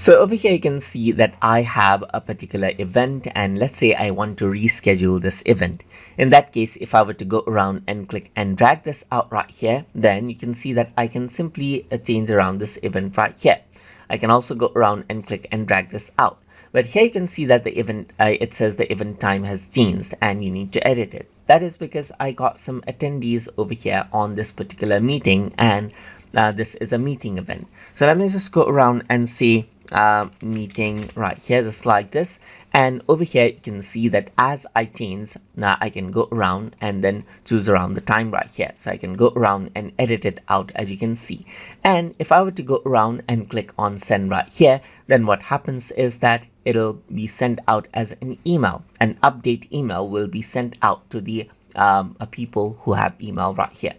So over here you can see that I have a particular event, and let's say I want to reschedule this event. In that case, if I were to go around and click and drag this out right here, then you can see that I can simply change around this event right here. I can also go around and click and drag this out. But here you can see that the event, it says the event time has changed and you need to edit it. That is because I got some attendees over here on this particular meeting, and this is a meeting event. So let me just go around and say meeting right here, just like this. And over here you can see that as I change, now I can go around and then choose around the time right here. So I can go around and edit it out, as you can see. And if I were to go around and click on send right here, then what happens is that it'll be sent out as an email. An update email will be sent out to the people who have email right here.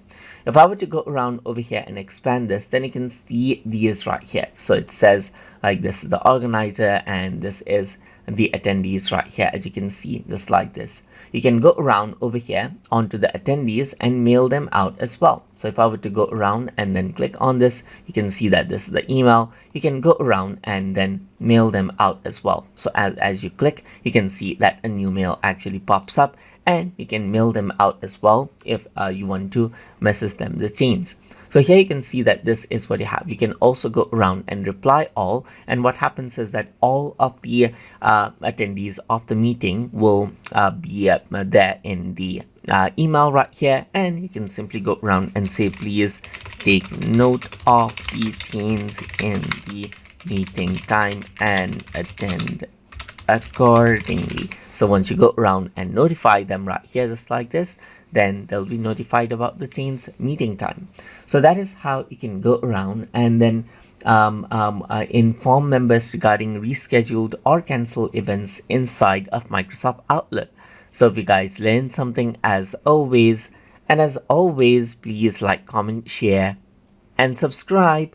If I were to go around over here and expand this, then you can see these right here. So it says like this is the organizer and this is the attendees right here, as you can see, just like this. You can go around over here onto the attendees and mail them out as well. So if I were to go around and then click on this, you can see that this is the email. You can go around and then mail them out as well. So as you click, you can see that a new mail actually pops up, and you can mail them out as well if you want to message them the chains. So here you can see that this is what you have. You can also go around and reply all, and what happens is that all of the attendees of the meeting will be there in the email right here, and you can simply go around and say please take note of the chains in the meeting time and attend accordingly. So once you go around and notify them right here, just like this, then they'll be notified about the change meeting time. So that is how you can go around and then inform members regarding rescheduled or cancel events inside of Microsoft Outlook. So if you guys learned something, as always, please like, comment, share, and subscribe.